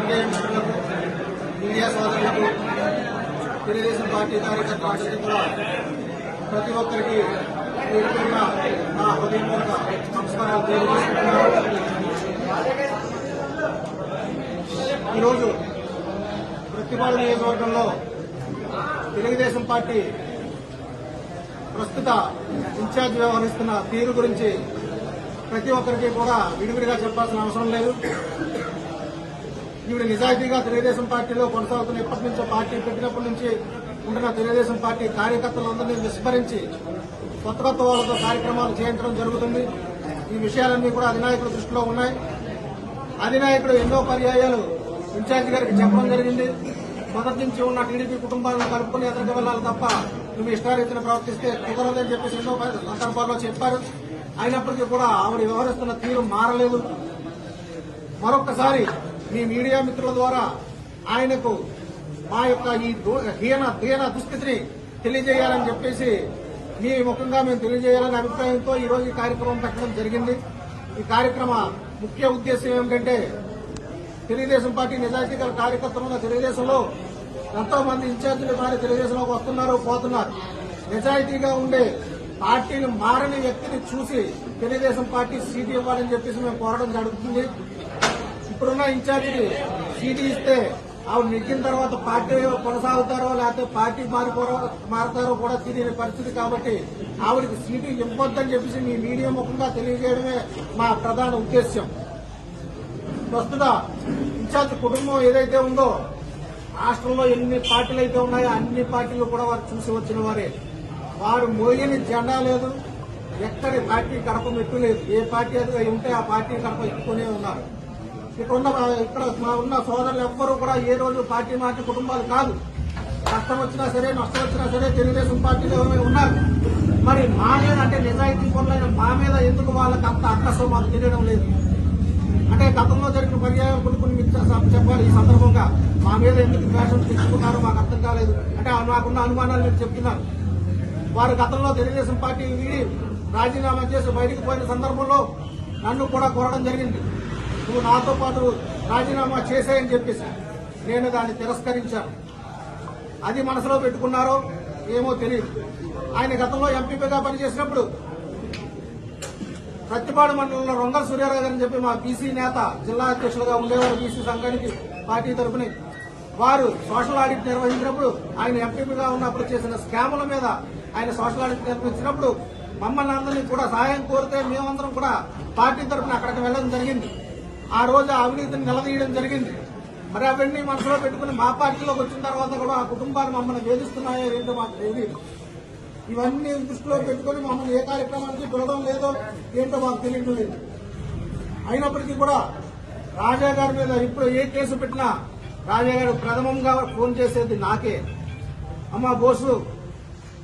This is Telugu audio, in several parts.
పాత్రికేయ మిత్రులకు, మీడియా సోదరులకు, తెలుగుదేశం పార్టీ కార్యకర్తలకు కూడా ప్రతి ఒక్కరికి నా హృదయపూర్వక నమస్కారాలు తెలియజేసుకుంటున్నాను. ఈరోజు ప్రతిపాడు నియోజకవర్గంలో తెలుగుదేశం పార్టీ ప్రస్తుత ఇన్ఛార్జ్ వ్యవహరిస్తున్న తీరు గురించి ప్రతి ఒక్కరికి కూడా విడివిడిగా చెప్పాల్సిన అవసరం లేదు. ఈవిడ నిజాయితీగా తెలుగుదేశం పార్టీలో కొనసాగుతున్న ఇప్పటి నుంచో పార్టీ పెట్టినప్పటి నుంచి ఉంటున్న తెలుగుదేశం పార్టీ కార్యకర్తలందరినీ విస్మరించి కొత్త కొత్త వాళ్లతో కార్యక్రమాలు చేయించడం జరుగుతుంది. ఈ విషయాలన్నీ కూడా అధినాయకుల దృష్టిలో ఉన్నాయి. అధినాయకుడు ఎన్నో పర్యాయాలు ఇన్ఛార్జి గారికి చెప్పడం జరిగింది. మొదటి నుంచి ఉన్న టీడీపీ కుటుంబాలను కలుపుకుని ఎదురుకు వెళ్లాలి తప్ప నువ్వు ఇష్టారీతిని ప్రవర్తిస్తే కుదరదని చెప్పేసి ఎన్నో సందర్భాల్లో చెప్పారు. అయినప్పటికీ కూడా ఆవిడ వ్యవహరిస్తున్న తీరు మారలేదు. మరొక్కసారి మీ మీడియా మిత్రుల ద్వారా ఆయనకు మా యొక్క ఈ హీన దుస్థితిని తెలియజేయాలని చెప్పేసి మీ ముఖంగా మేము తెలియజేయాలనే అభిప్రాయంతో ఈ రోజు ఈ కార్యక్రమం పెట్టడం జరిగింది. ఈ కార్యక్రమ ముఖ్య ఉద్దేశం ఏమిటంటే తెలుగుదేశం పార్టీ నిజాయితీ గల కార్యకర్తలు తెలుగుదేశంలో ఎంతో మంది ఇన్ఛార్జీలు కానీ తెలుగుదేశంలోకి వస్తున్నారు, పోతున్నారు. నిజాయితీగా ఉండే పార్టీని మారని వ్యక్తిని చూసి తెలుగుదేశం పార్టీ సీటు ఇవ్వాలని చెప్పేసి మేము కోరడం జరుగుతుంది. ఇప్పుడున్న ఇన్ఛార్జికి సీటు ఇస్తే ఆవిడ నెగ్గిన తర్వాత పార్టీ కొనసాగుతారో లేకపోతే పార్టీ మారుతారో కూడా తెలియని పరిస్థితి కాబట్టి ఆవిడకి సీటు ఇవ్వొద్దని చెప్పేసి మీ మీడియా ముఖంగా తెలియజేయడమే మా ప్రధాన ఉద్దేశ్యం. ప్రస్తుత ఇన్ఛార్జ్ కుటుంబం ఏదైతే ఉందో రాష్ట్రంలో ఎన్ని పార్టీలు అయితే ఉన్నాయో అన్ని పార్టీలు కూడా వారు చూసి వచ్చిన వారే. వారు మోయని జెండా లేదు, ఎక్కడి పార్టీ కడప మెట్టు లేదు. ఏ పార్టీ అది ఉంటే ఆ పార్టీ కడప ఎక్కుతూనే ఉన్నారు. ఇక్కడ ఉన్న సోదరులు ఎవ్వరూ కూడా ఏ రోజు పార్టీ మార్చి కుటుంబాలు కాదు. కష్టం వచ్చినా సరే నష్టం వచ్చినా సరే తెలుగుదేశం పార్టీలో ఉన్నారు. మరి మా మీద అంటే నిజాయితీ పనులైన మా మీద ఎందుకు వాళ్ళకి అంత అక్కసం మాకు తెలియడం లేదు. అంటే గతంలో జరిగిన పర్యాయం కొన్ని చెప్పాలి. ఈ సందర్భంగా మా మీద ఎందుకు ఫ్యాషన్ తెచ్చుకున్నారో మాకు అర్థం కాలేదు. అంటే నాకున్న అనుమానాలు మీరు చెప్తున్నారు. వారు గతంలో తెలుగుదేశం పార్టీ వీడి రాజీనామా చేసి బయటకు పోయిన సందర్భంలో నన్ను కూడా కోరడం జరిగింది. నువ్వు నాతో పాటు రాజీనామా చేశాయని చెప్పేసి నేను దాన్ని తిరస్కరించాను. అది మనసులో పెట్టుకున్నారో ఏమో తెలియదు. ఆయన గతంలో ఎంపీపీగా పనిచేసినప్పుడు ప్రతిపాడు మండలంలో రొంగల సూర్యారావు గారని చెప్పి మా బీసీ నేత జిల్లా అధ్యక్షులుగా ఉండేవారు బీసీ సంఘానికి పార్టీ తరఫున. వారు సోషల్ ఆడిట్ నిర్వహించినప్పుడు ఆయన ఎంపీపీగా ఉన్నప్పుడు చేసిన స్కాముల మీద ఆయన సోషల్ ఆడిట్ నిర్వహించినప్పుడు మమ్మల్ని అందరినీ కూడా సహాయం కోరితే మేమందరం కూడా పార్టీ తరఫున అక్కడికి వెళ్లడం జరిగింది. ఆ రోజు అవినీతిని నిలదీయడం జరిగింది. మరి అవన్నీ మనసులో పెట్టుకుని మా పార్టీలోకి వచ్చిన తర్వాత కూడా ఆ కుటుంబాలు మమ్మల్ని వేధిస్తున్నాయో ఏంటో మాకు తెలియదు. ఇవన్నీ దృష్టిలో పెట్టుకుని మమ్మల్ని ఏ కార్యక్రమానికి పిలవడం లేదో ఏంటో మాకు తెలియడం లేదు. అయినప్పటికీ కూడా రాజా గారి మీద ఇప్పుడు ఏ కేసు పెట్టినా రాజా గారు ప్రథమంగా ఫోన్ చేసేది నాకే. అమ్మా బోసు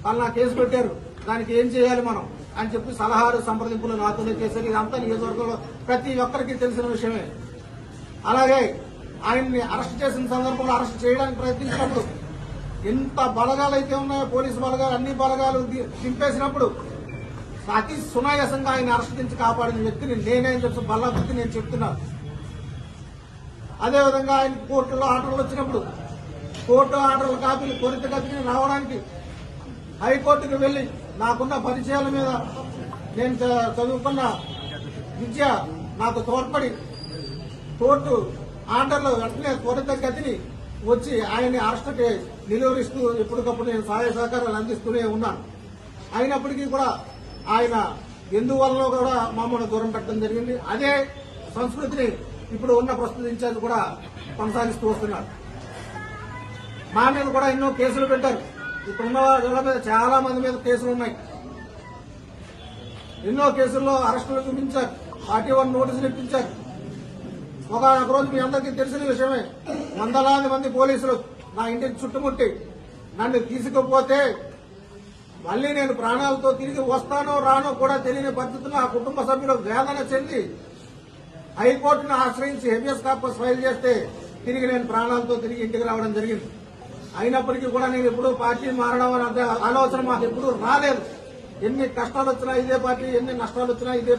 వాళ్ళు నా కేసు పెట్టారు, దానికి ఏం చేయాలి మనం అని చెప్పి సలహాలు సంప్రదింపులు నాతోనే చేశారు. ఇదంతా నియోజకవర్గంలో ప్రతి ఒక్కరికి తెలిసిన విషయమే. అలాగే ఆయన్ని అరెస్ట్ చేసిన సందర్భంలో అరెస్ట్ చేయడానికి ప్రయత్నించినప్పుడు ఎంత బలగాలు అయితే ఉన్నాయో పోలీసు బలగాలు అన్ని బలగాలు దింపేసినప్పుడు అతి సునాయాసంగా ఆయన అరెస్ట్ నుంచి కాపాడిన వ్యక్తిని నేనే చెప్పి బల్ల వ్యక్తి నేను చెప్తున్నాను. అదేవిధంగా ఆయన కోర్టులో ఆర్డర్లు వచ్చినప్పుడు కోర్టు ఆర్డర్ల కాపీలు త్వరితగతిని రావడానికి హైకోర్టుకు వెళ్లి నాకున్న పరిచయాల మీద నేను చదువుకున్న విద్య నాకు తోడ్పడి కోర్టు ఆర్డర్లు వెంటనే త్వరితగతిని వచ్చి ఆయన్ని అరెస్టుకి నిలువరిస్తూ ఎప్పటికప్పుడు నేను సహాయ సహకారాలు అందిస్తూనే ఉన్నాను. అయినప్పటికీ కూడా ఆయన ఎందువల్ల కూడా మమ్మల్ని దూరం పెట్టడం జరిగింది. అదే సంస్కృతిని ఇప్పుడు ఉన్న ప్రస్తుత ఇన్ఛార్జ్ కూడా కొనసాగిస్తూ వస్తున్నారు. మా మీద కూడా ఎన్నో కేసులు పెట్టారు. ఇప్పుడున్న వాళ్ళ మీద చాలా మంది మీద కేసులు ఉన్నాయి. ఎన్నో కేసుల్లో అరెస్టులు చూపించారు, 41 నోటీసులు ఇప్పించారు. ఒక రోజు మీ అందరికీ తెలిసిన విషయమే, వందలాది మంది పోలీసులు నా ఇంటికి చుట్టుముట్టి నన్ను తీసుకుపోతే మళ్లీ నేను ప్రాణాలతో తిరిగి వస్తానో రానో కూడా తెలియని పరిస్థితుల్లో ఆ కుటుంబ సభ్యులు వేదన చెంది హైకోర్టును ఆశ్రయించి హెబియస్ కార్పస్ ఫైల్ చేస్తే తిరిగి నేను ప్రాణాలతో తిరిగి ఇంటికి రావడం జరిగింది. అయినప్పటికీ కూడా నేను ఎప్పుడూ పార్టీ మారడం అనే ఆలోచన మాకు ఎప్పుడూ రాలేదు. ఎన్ని కష్టాలు వచ్చినా ఇదే పార్టీ, ఎన్ని నష్టాలు వచ్చినా ఇదే